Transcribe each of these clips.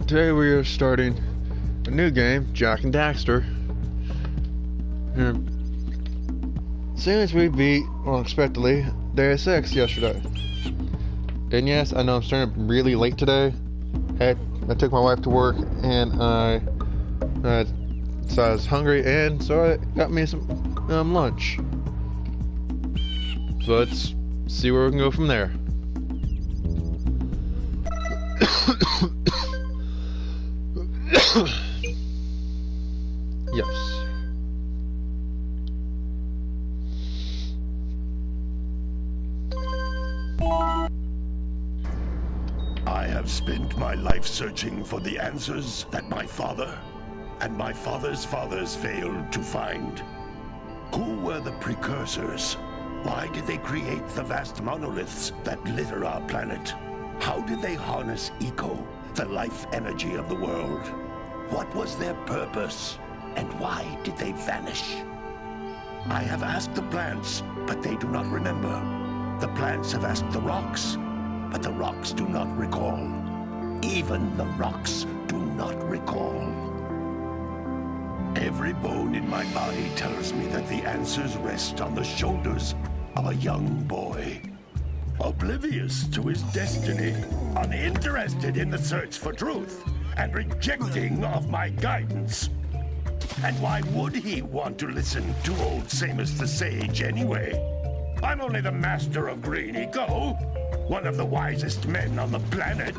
Today we are starting a new game, Jack and Daxter. Seeing as we beat, unexpectedly, Deus Ex yesterday. And yes, I know I'm starting really late today. I took my wife to work and so I was hungry, and so I got me some lunch. So let's see where we can go from there. Yes. I have spent my life searching for the answers that my father and my father's fathers failed to find. Who were the Precursors? Why did they create the vast monoliths that litter our planet? How did they harness eco, the life energy of the world? What was their purpose? And why did they vanish? I have asked the plants, but they do not remember. The plants have asked the rocks, but the rocks do not recall. Even the rocks do not recall. Every bone in my body tells me that the answers rest on the shoulders of a young boy. Oblivious to his destiny, uninterested in the search for truth, and rejecting of my guidance. And why would he want to listen to old Samus the Sage anyway? I'm only the master of green eco, one of the wisest men on the planet.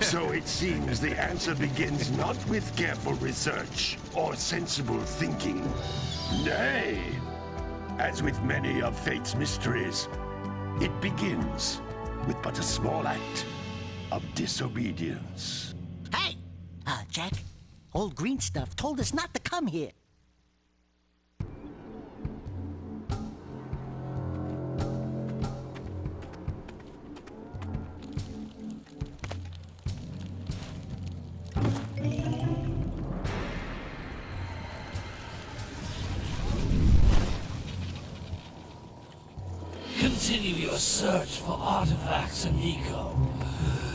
So it seems the answer begins not with careful research or sensible thinking. Nay, as with many of fate's mysteries, it begins with but a small act of disobedience. Hey! Jack, old green stuff told us not to come here. Continue your search for artifacts and eco.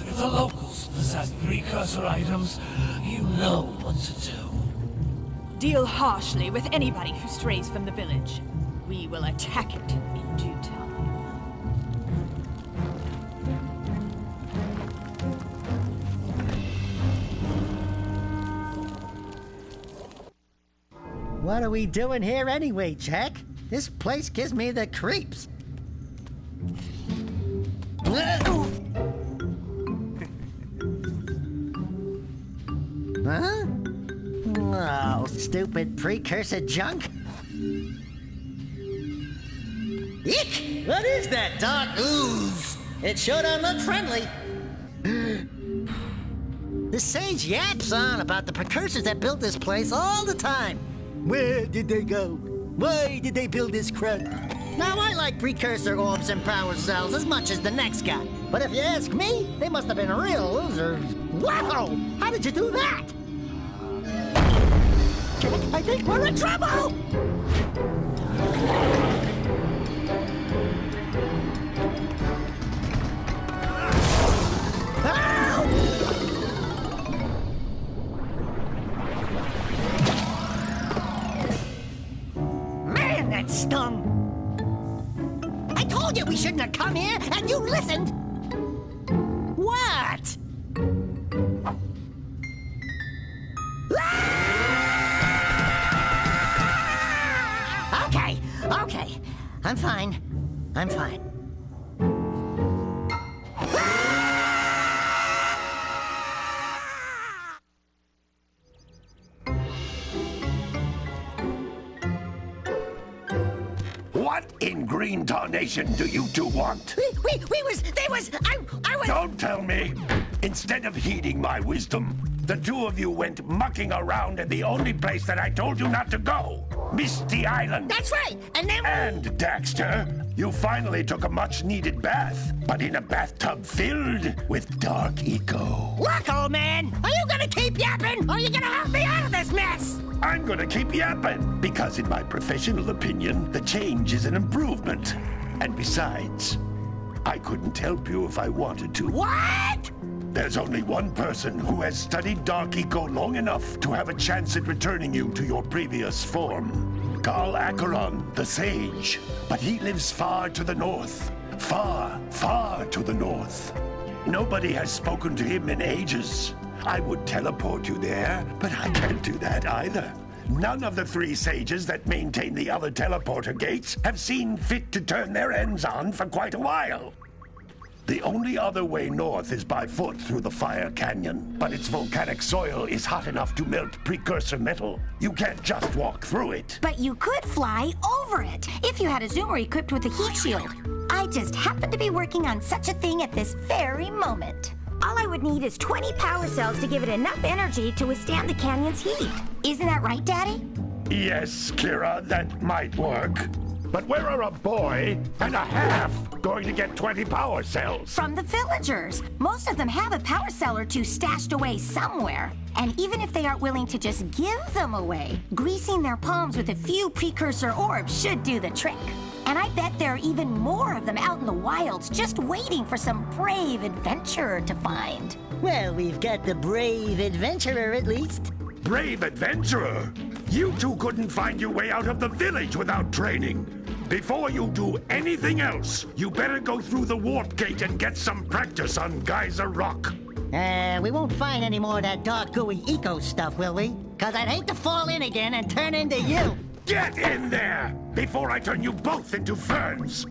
If the locals possess precursor items, you know what to do. Deal harshly with anybody who strays from the village. We will attack it in due time. What are we doing here anyway, Jack? This place gives me the creeps. Huh? Oh, stupid precursor junk. Eek! What is that dark ooze? It sure don't look friendly. The sage yaps on about the precursors that built this place all the time. Where did they go? Why did they build this crud? Now, I like precursor orbs and power cells as much as the next guy. But if you ask me, they must have been real losers. Wow! How did you do that? I think we're in trouble! Man, that stung! I told you we shouldn't have come here, and you listened! What? Okay. I'm fine. What in green tarnation do you two want? I was... Don't tell me! Instead of heeding my wisdom, the two of you went mucking around in the only place that I told you not to go. Misty Island. That's right, and then... And, Daxter, you finally took a much-needed bath, but in a bathtub filled with dark eco. Look, old man, are you gonna keep yapping, or are you gonna help me out of this mess? I'm gonna keep yapping, because in my professional opinion, the change is an improvement. And besides, I couldn't help you if I wanted to. What? There's only one person who has studied Dark Eco long enough to have a chance at returning you to your previous form. Carl Acheron, the Sage. But he lives far to the north. Far, far to the north. Nobody has spoken to him in ages. I would teleport you there, but I can't do that either. None of the 3 sages that maintain the other teleporter gates have seen fit to turn their ends on for quite a while. The only other way north is by foot through the Fire Canyon, but its volcanic soil is hot enough to melt precursor metal. You can't just walk through it. But you could fly over it if you had a zoomer equipped with a heat shield. I just happen to be working on such a thing at this very moment. All I would need is 20 power cells to give it enough energy to withstand the canyon's heat. Isn't that right, Daddy? Yes, Kira, that might work. But where are a boy and a half going to get 20 power cells? From the villagers. Most of them have a power cell or 2 stashed away somewhere. And even if they aren't willing to just give them away, greasing their palms with a few precursor orbs should do the trick. And I bet there are even more of them out in the wilds just waiting for some brave adventurer to find. Well, we've got the brave adventurer at least. Brave adventurer? You two couldn't find your way out of the village without training. Before you do anything else, you better go through the warp gate and get some practice on Geyser Rock. We won't find any more of that dark gooey eco stuff, will we? Cause I'd hate to fall in again and turn into you. Get in there before I turn you both into ferns.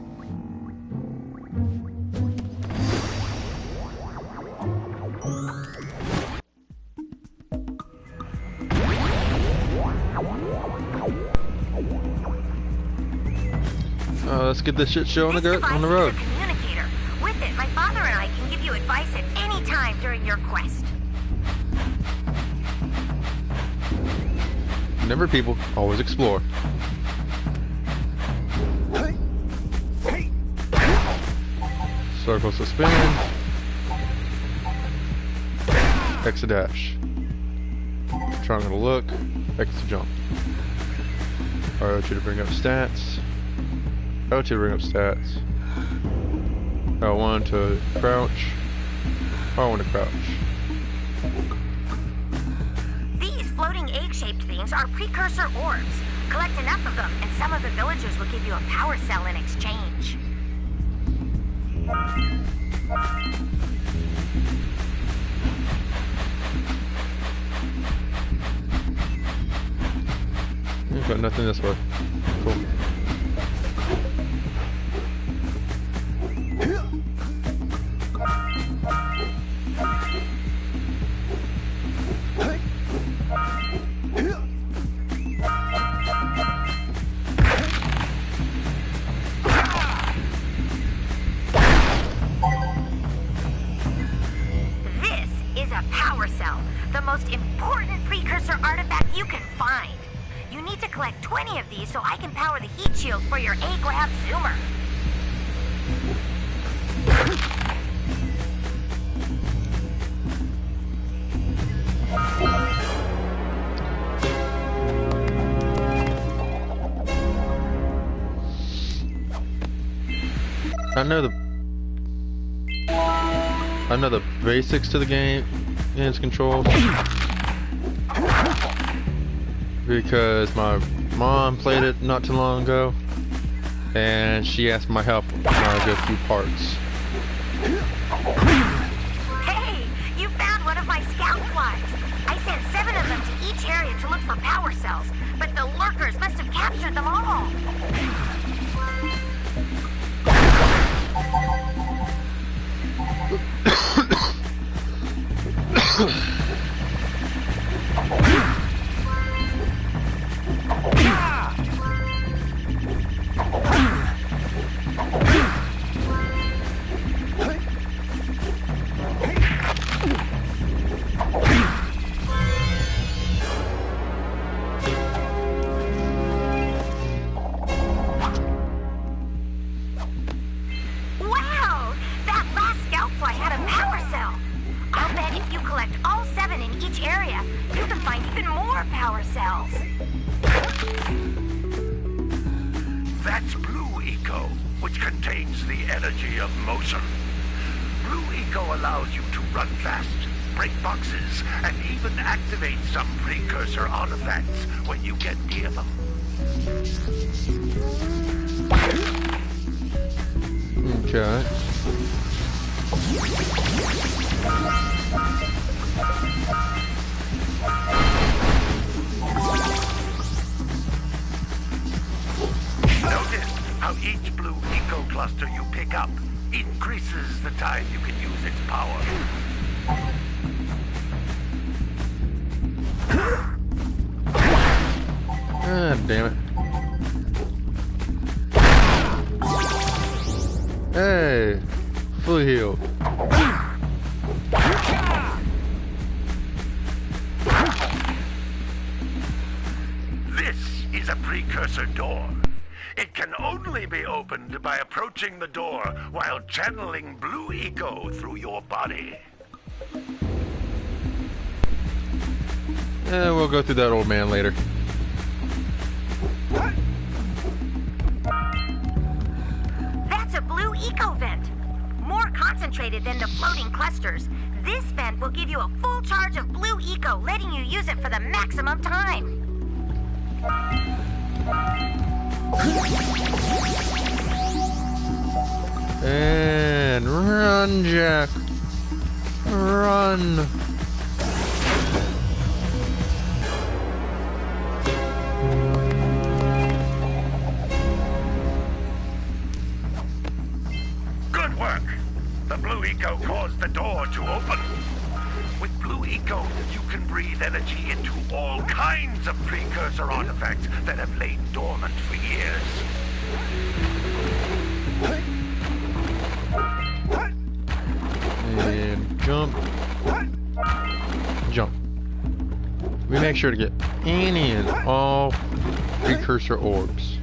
Let's get this shit show on the road. This device is a communicator. With it, my father and I can give you advice at any time during your quest. Never people, always explore. Circle to spin. X to dash. Triangle to look. X to jump. R2 to bring up stats. L2 to bring up stats. L1 to crouch. R1 to crouch. These floating egg-shaped things are precursor orbs. Collect enough of them, and some of the villagers will give you a power cell in exchange. You've got nothing this way. Cool. The most important precursor artifact you can find. You need to collect 20 of these so I can power the heat shield for your A-Lab zoomer. I know the basics to the game and its controls because my mom played it not too long ago and she asked my help when I go through parts. Hey, you found one of my scout flies. I sent 7 of them to each area to look for power cells, but the lurkers must have captured them all. That's blue, Eco. which contains the energy of motion. Blue Eco allows you to run fast, break boxes, and even activate some precursor artifacts when you get near them. Okay. Notice how each Blue Eco cluster you pick up increases the time you can use its power. Ah, damn it. Hey, fully healed. This is a precursor door. It can only be opened by approaching the door while channeling Blue Eco through your body. We'll go through that old man later. That's a Blue Eco vent. More concentrated than the floating clusters. This vent will give you a full charge of Blue Eco, letting you use it for the maximum time. And run, Jack. Run. Good work! The Blue Eco caused the door to open. With Blue Eco, you can breathe energy into all kinds of precursor artifacts that have lain dormant for years. And jump. Jump. We make sure to get any and all precursor orbs.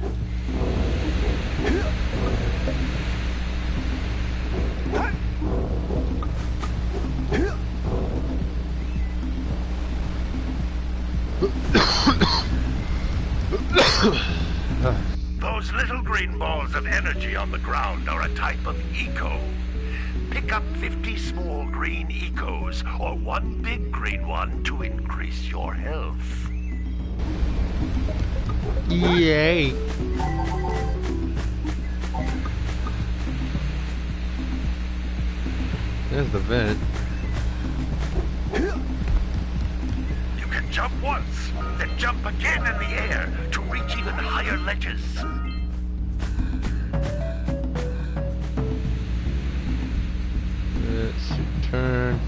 Those little green balls of energy on the ground are a type of eco. Pick up 50 small green ecos or one big green one to increase your health. Yay. There's the vent. You can jump once, then jump again in the air to reach even higher ledges. Let's see, turn.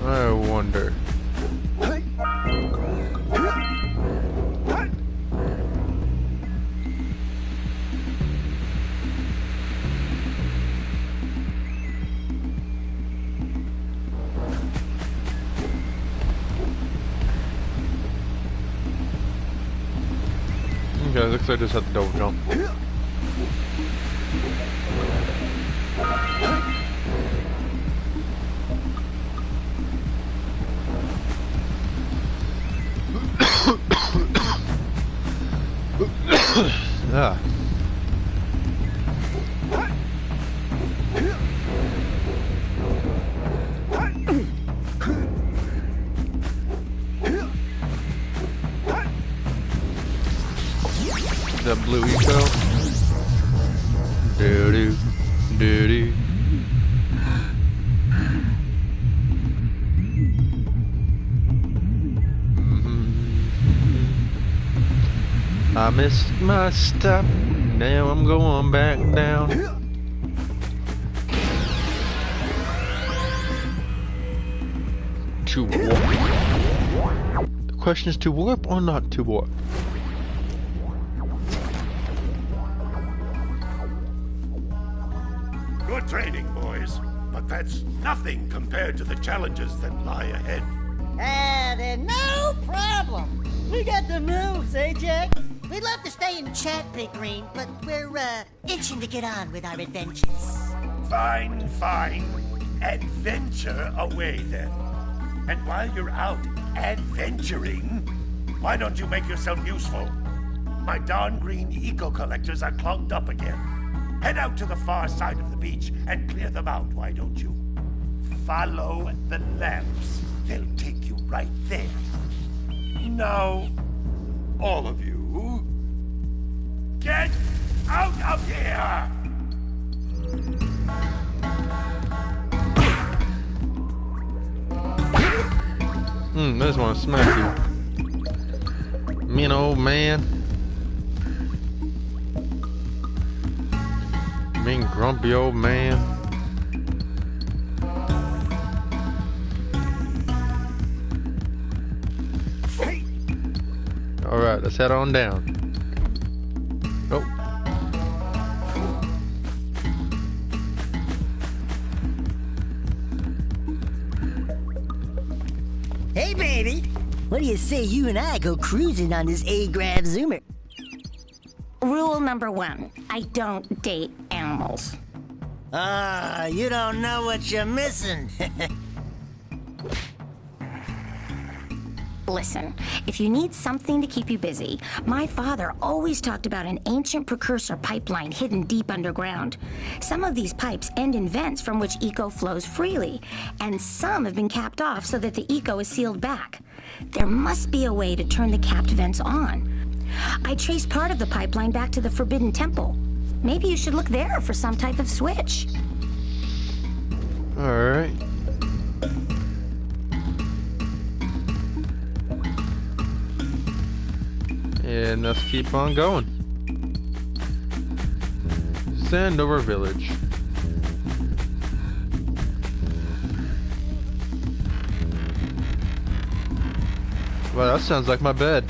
I wonder. Okay, looks like I just have to double jump. Ah. The Blue Eco. Doo doo doo doo. I missed my stop. Now I'm going back down. To warp. The question is to warp or not to warp. Good training, boys, but that's nothing compared to the challenges that lie ahead. Then no problem. We got the moves, eh, Jack? We'd love to stay and chat, Big Green, but we're, itching to get on with our adventures. Fine, fine. Adventure away, then. And while you're out adventuring, why don't you make yourself useful? My darn green eco-collectors are clogged up again. Head out to the far side of the beach and clear them out, why don't you? Follow the lamps. They'll take you right there. Now, all of you, get out of here! I just want to smack you. Mean old man. Mean grumpy old man. Alright, let's head on down. Oh. Hey, baby. What do you say you and I go cruising on this A-Grav Zoomer? Rule number 1, I don't date animals. Ah, you don't know what you're missing. Listen, if you need something to keep you busy, my father always talked about an ancient precursor pipeline hidden deep underground. Some of these pipes end in vents from which eco flows freely, and some have been capped off so that the eco is sealed back. There must be a way to turn the capped vents on. I traced part of the pipeline back to the Forbidden Temple. Maybe you should look there for some type of switch. Alright. And let's keep on going. Sandover Village. Wow, that sounds like my bed.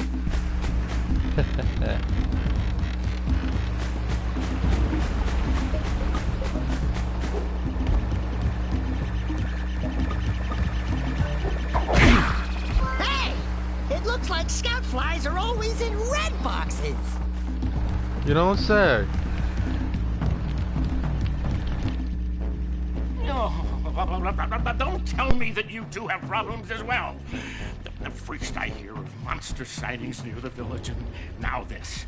Hey! It looks like scout flies are always in red boxes. You don't say. Don't tell me that you two have problems as well. The first I hear of monster sightings near the village, and now this.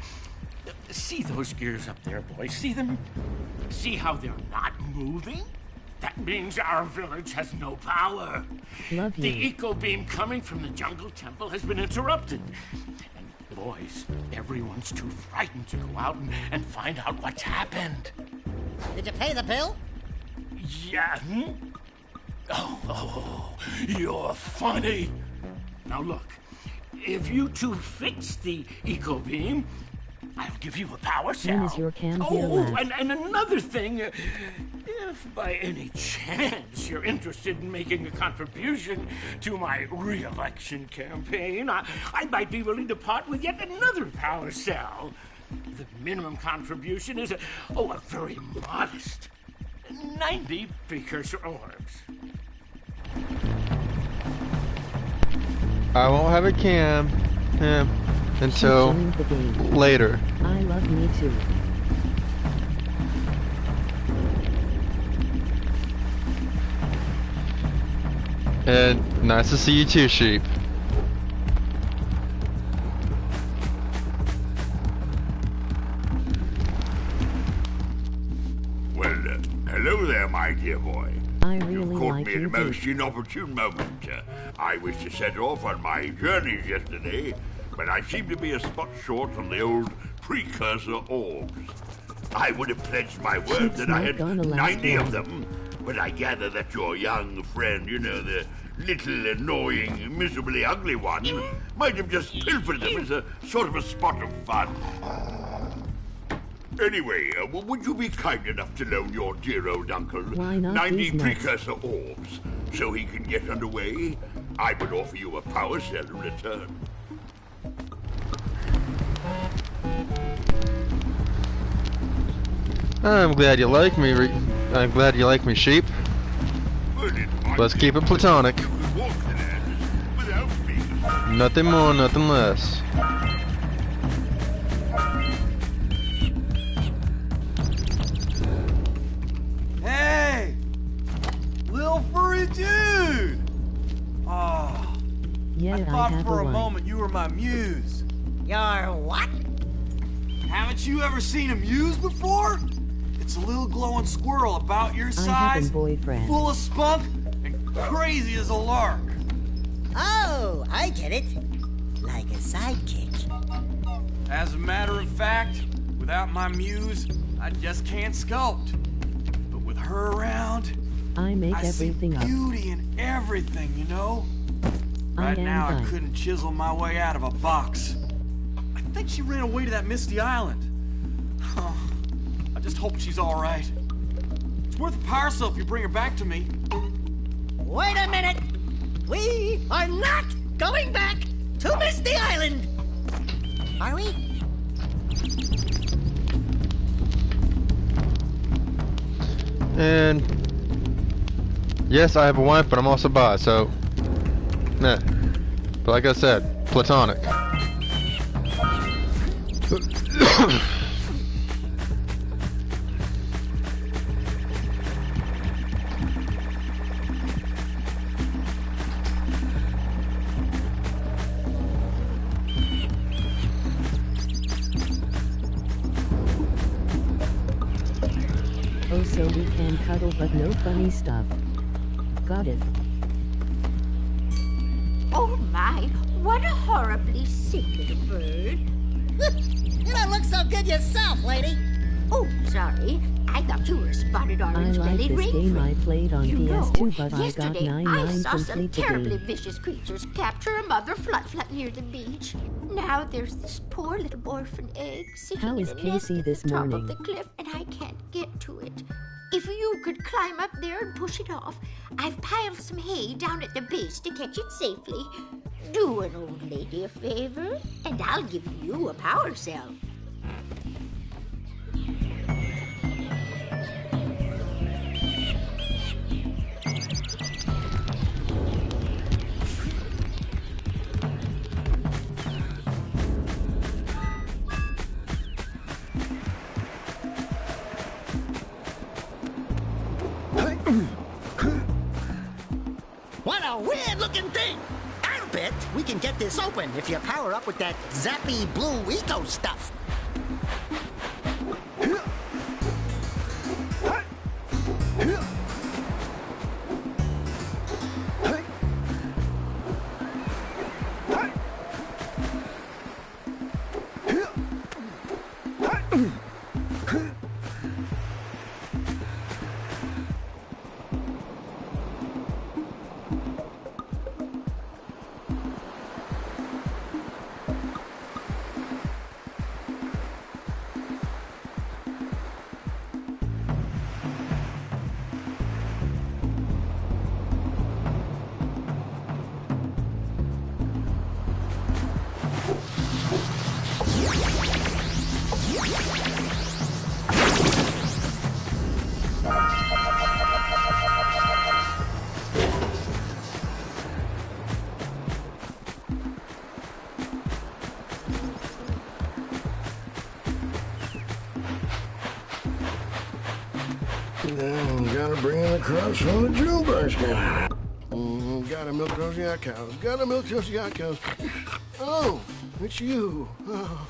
See those gears up there, boys? See them? See how they're not moving? That means our village has no power. Love you. The eco beam coming from the jungle temple has been interrupted. And boys, everyone's too frightened to go out and find out what's happened. Did you pay the bill? Yeah. Oh, you're funny. Now look, if you two fix the eco beam, I'll give you a power cell. When is your camp here last? And another thing, if by any chance you're interested in making a contribution to my re-election campaign, I might be willing to part with yet another power cell. The minimum contribution is a very modest 90 precursor orbs. I won't have a cam until later. I love me too. And nice to see you too, sheep. Well, hello there, my dear boy. I really You caught like me at you a too. most inopportune moment. I was to set off on my journeys yesterday, but I seem to be a spot short on the old precursor orbs. I would have pledged my word It's that I not had gonna last 90 of long. them, but I gather that your young friend, the little annoying, miserably ugly one, might have just pilfered them as a sort of a spot of fun. Anyway, would you be kind enough to loan your dear old uncle Why not 90 these nuts? precursor orbs so he can get underway? I would offer you a power cell in return. I'm glad you like me. I'm glad you like me, sheep. Well, it might Let's be keep it platonic. you could walk the land without being Nothing more, nothing less. Hey! Little furry dude! Oh, Yeah, I I thought have for a a wife. moment you were my muse. Your what? Haven't you ever seen a muse before? It's a little glowing squirrel about your I have size, a boyfriend. full of spunk, and crazy as a lark. Oh, I get it. Like a sidekick. As a matter of fact, without my muse, I just can't sculpt. But with her around, I make I see everything up. beauty in everything, you know? Right am now, I done. couldn't chisel my way out of a box. I think she ran away to that misty island. Huh. I just hope she's all right. It's worth a power cell if you bring her back to me. Wait a minute. We are not going back to Misty Island. Are we? And yes, I have a wife, but I'm also bi, so nah. But like I said, platonic. Oh, so we can cuddle but no funny stuff. Got it. Oh my, what a horribly sick little bird. You don't look so good yourself, lady. Oh, sorry. I thought you were a spotted I orange like bellied this game. I rainbow. played on You know, PS2, but I got yesterday 9/9 I saw some complete the terribly game. vicious creatures capture a mother flut near the beach. Now there's this poor little orphan egg sitting How in is a nest Casey at this the top morning? of the cliff, and I can't get to it. If you could climb up there and push it off, I've piled some hay down at the base to catch it safely. Do an old lady a favor, and I'll give you a power cell. What a weird-looking thing. I'll bet we can get this open if you power up with that zappy blue eco stuff. Gotta bring in the crops from the June basket. Gotta milk those yak cows. Gotta milk those yak cows. Oh, it's you. Oh,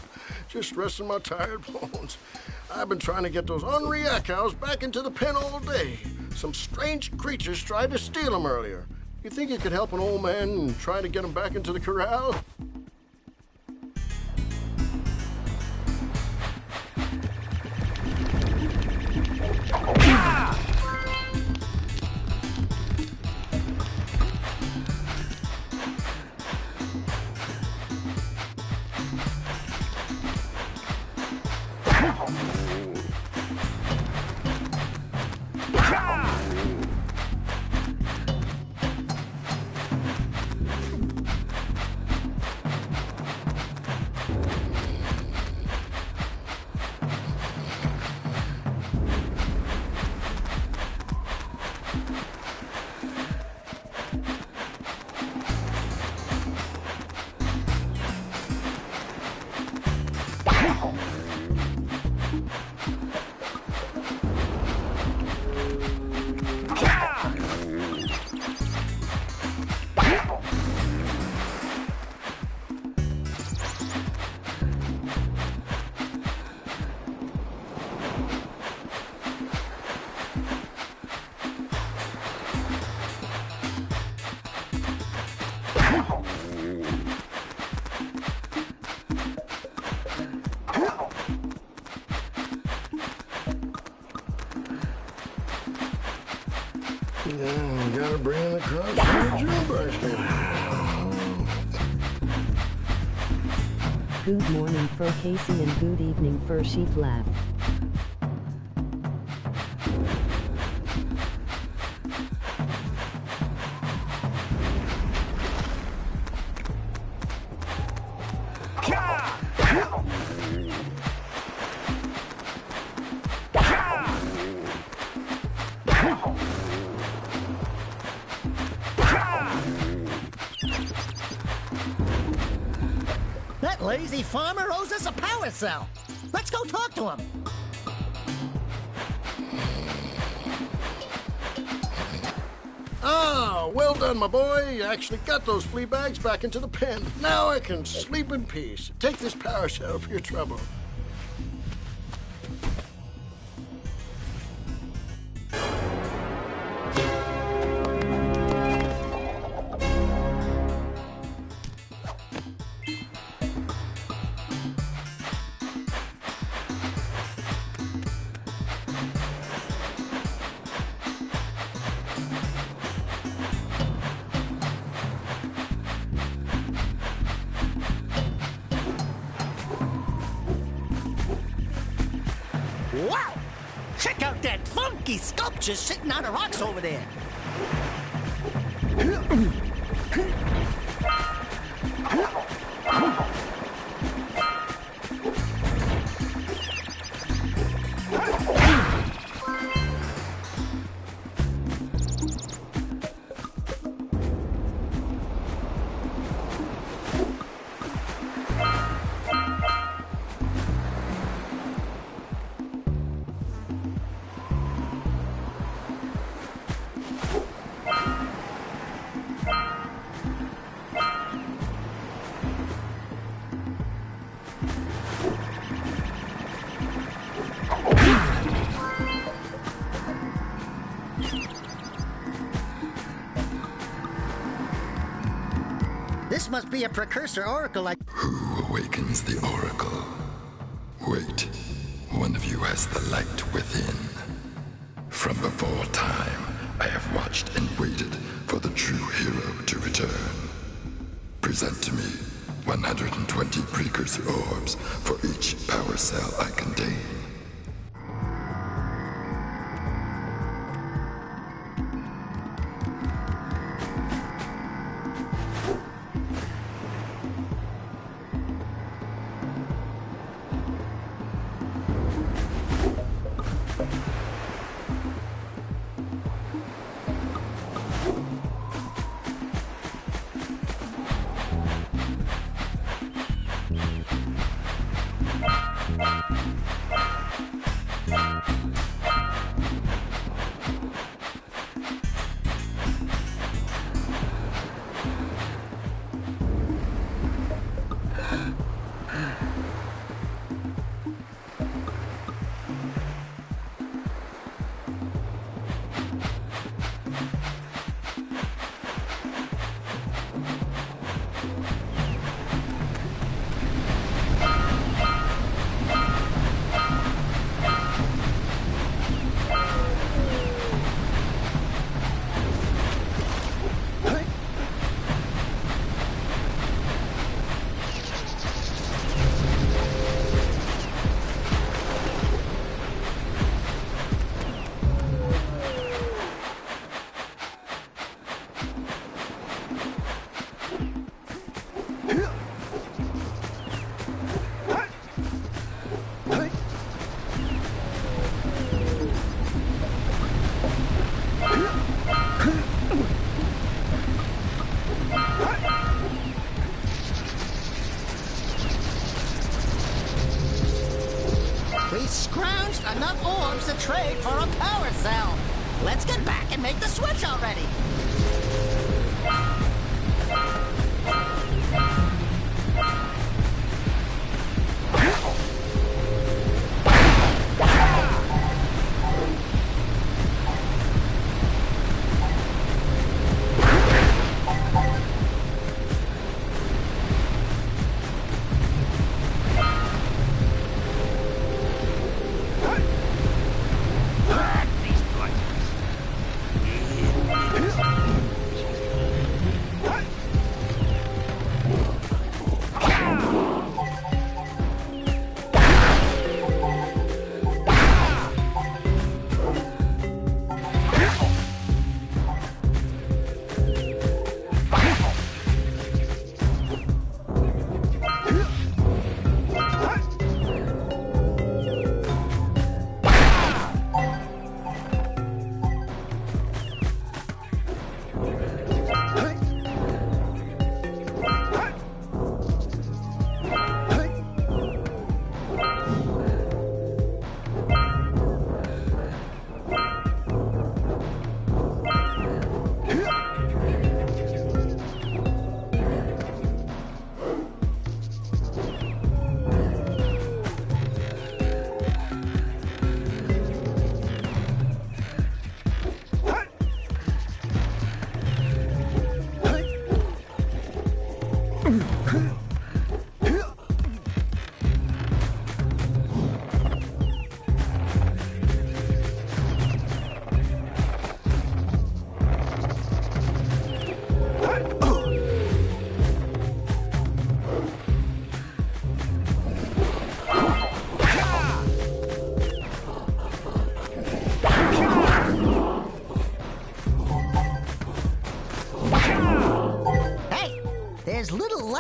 just resting my tired bones. I've been trying to get those ornery yak cows back into the pen all day. Some strange creatures tried to steal them earlier. You think you could help an old man and try to get them back into the corral? Yeah, gotta bring in the crops from the drill bursting. Good morning for Casey and good evening for Sheep Lab. That lazy farmer owes us a power cell. Let's go talk to him. Ah, well done, my boy. You actually got those flea bags back into the pen. Now I can sleep in peace. Take this power cell for your trouble. Wow! Check out that funky sculpture sitting on the rocks over there. This must be a Precursor oracle like... Who awakens the oracle? Wait, one of you has the light within. From before time, I have watched and waited for the true hero to return. Present to me 120 Precursor orbs for each power cell I contain. We scrounged enough orbs to trade for a power cell. Let's get back and make the switch already.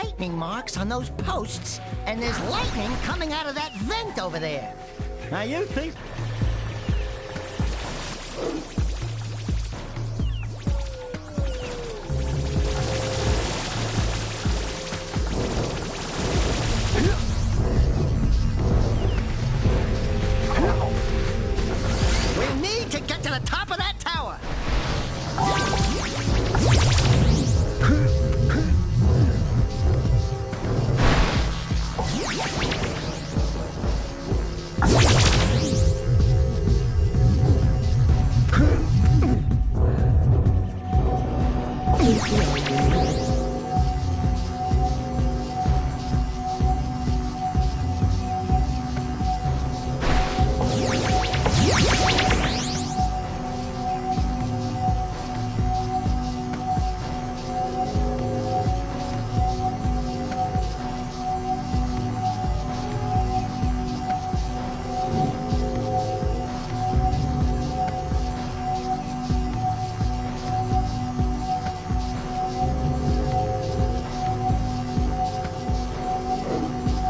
lightning marks on those posts, and there's lightning coming out of that vent over there. Now you think... We need to get to the top of that tower.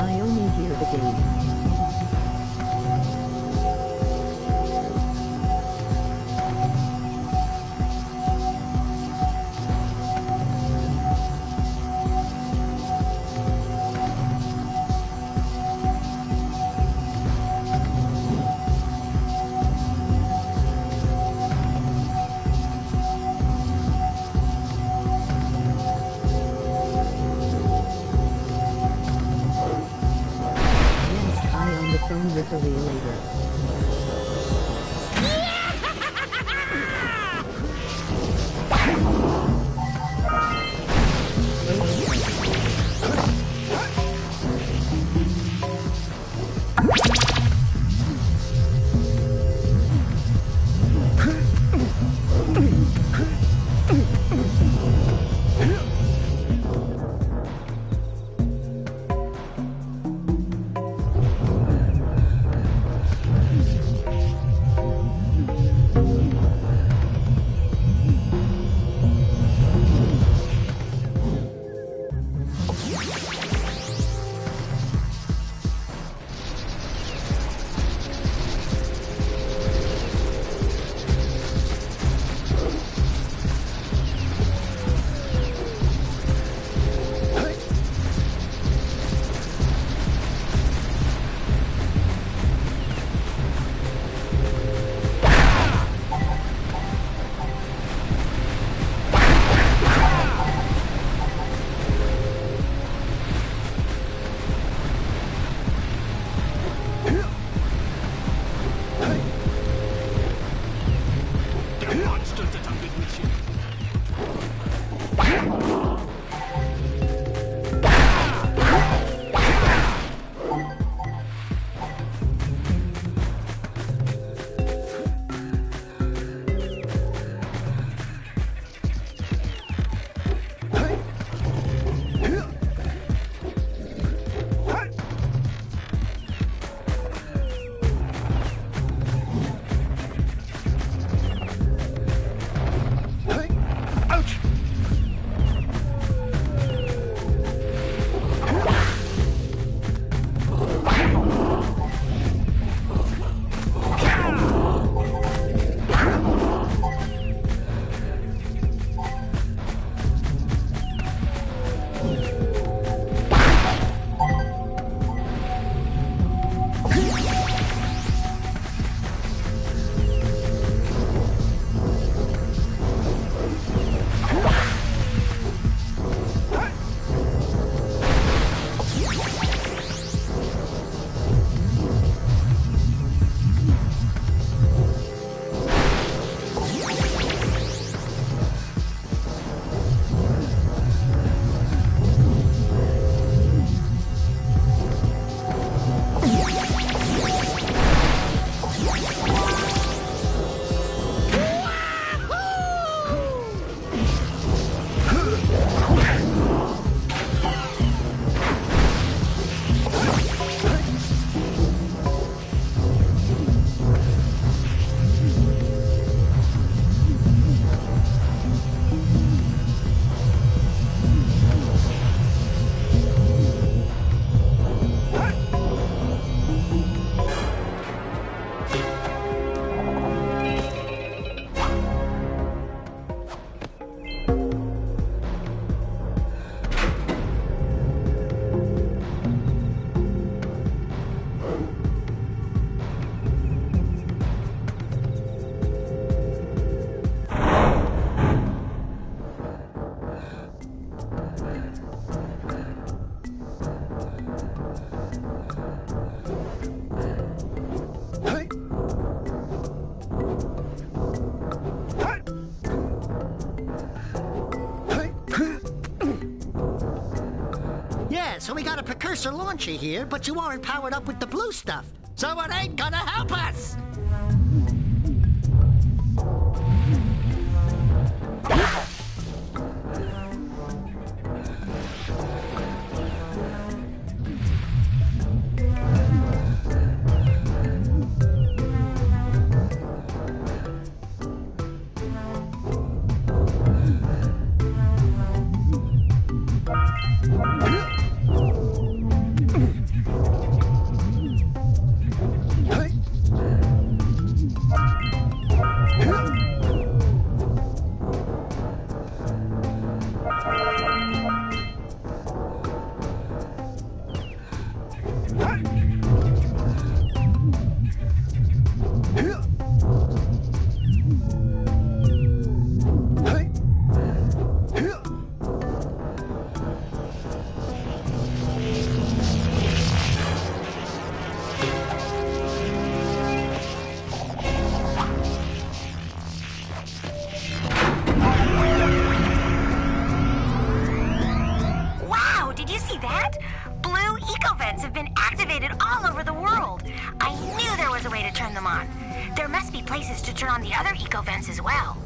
I only hear the game. so we got a Precursor launcher here, but you aren't powered up with the blue stuff. So it ain't gonna help us! To turn on the other eco vents as well.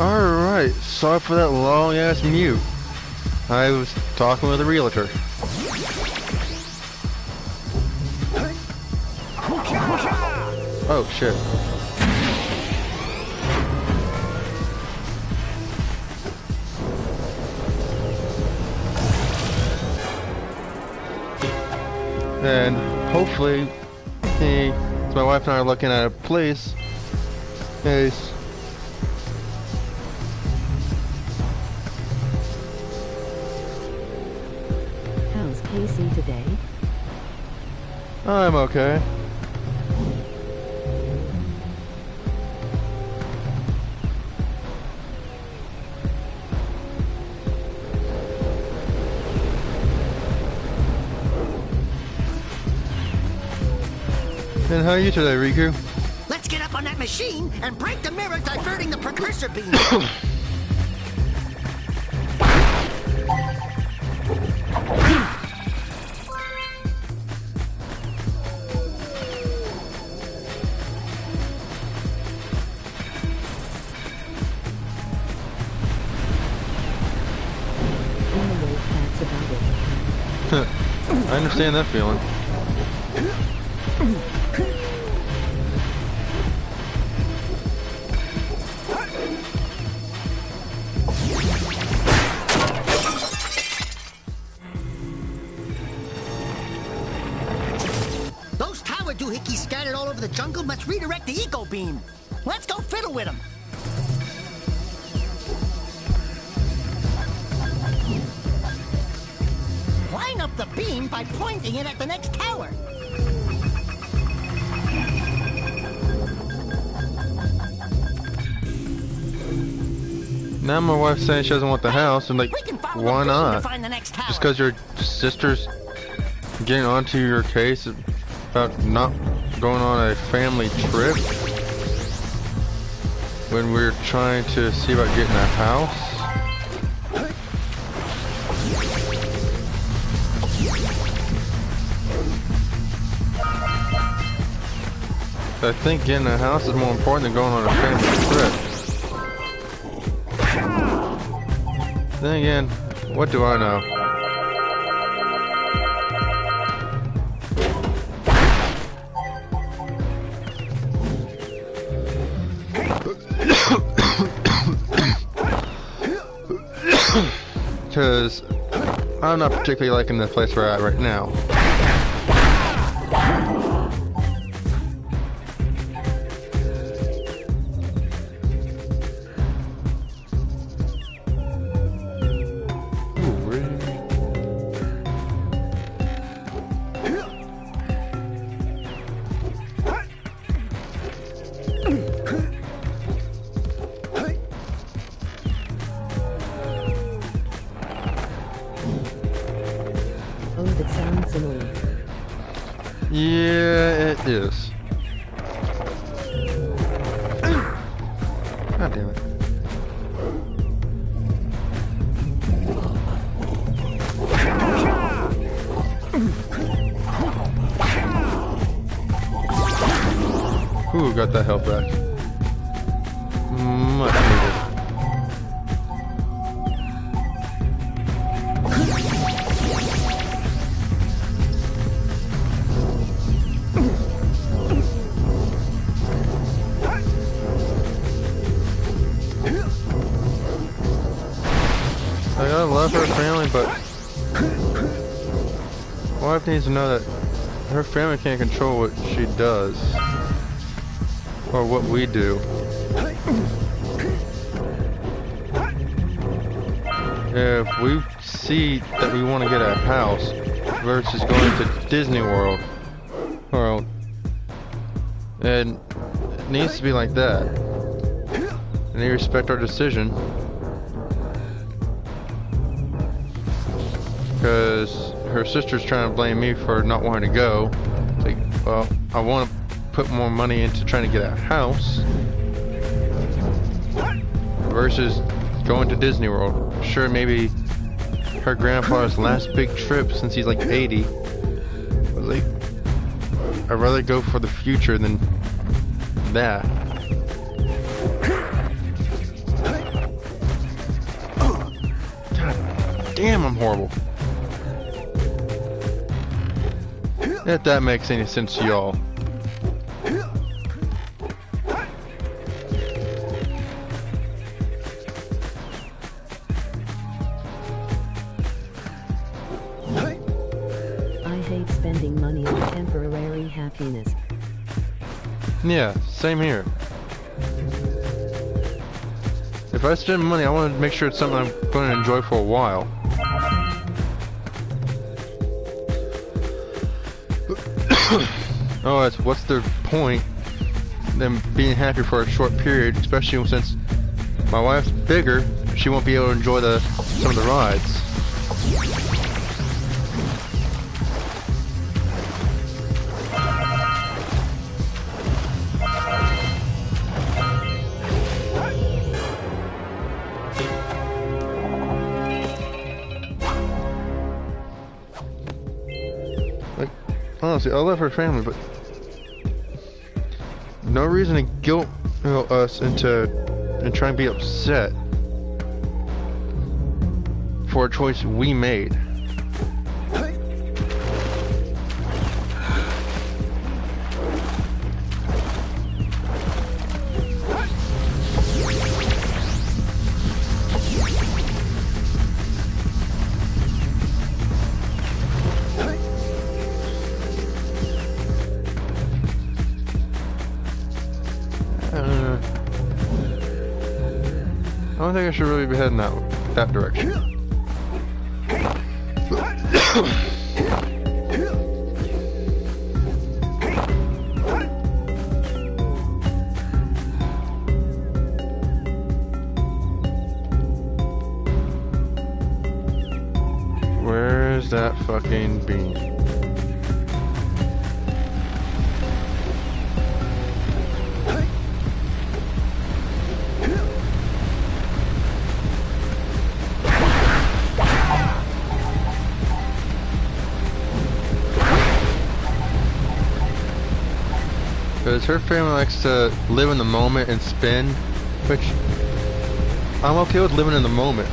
Alright, sorry for that long ass mute. I was talking with a realtor. Oh shit. And hopefully, my wife and I are looking at a place. How's Casey today? I'm okay. And how are you today, Riku? Let's get up on that machine and break the mirror diverting the precursor beam. I understand that feeling. Those tower doohickeys scattered all over the jungle must redirect the eco beam. Let's go fiddle with them. Line up the beam by pointing it at the next tower. Now my wife's saying she doesn't want the house, and like, why not? Just because your sister's getting onto your case about not going on a family trip when we're trying to see about getting a house? I think getting a house is more important than going on a family trip. Then again, what do I know? Because I'm not particularly liking the place we're at right now. Yeah, it is. God damn it. Ooh, got that health back. Much needed. I love her family, but wife needs to know that her family can't control what she does or what we do. If we see that we want to get a house versus going to Disney World, and it needs to be like that, and they respect our decision. Because her sister's trying to blame me for not wanting to go. It's like, well, I want to put more money into trying to get a house versus going to Disney World. Sure, maybe her grandpa's last big trip since he's like 80. But like, I'd rather go for the future than that. Damn, I'm horrible. If that makes any sense to y'all. I hate spending money on temporary happiness. Yeah, same here. If I spend money, I want to make sure it's something I'm going to enjoy for a while. Oh, what's the point them being happy for a short period, especially since my wife's bigger, she won't be able to enjoy some of the rides. Like, honestly, I love her family, but no reason to guilt us and try and be upset for a choice we made. I don't think I should really be heading that direction. Where's that fucking bean? Because her family likes to live in the moment and spin, which I'm okay with living in the moment.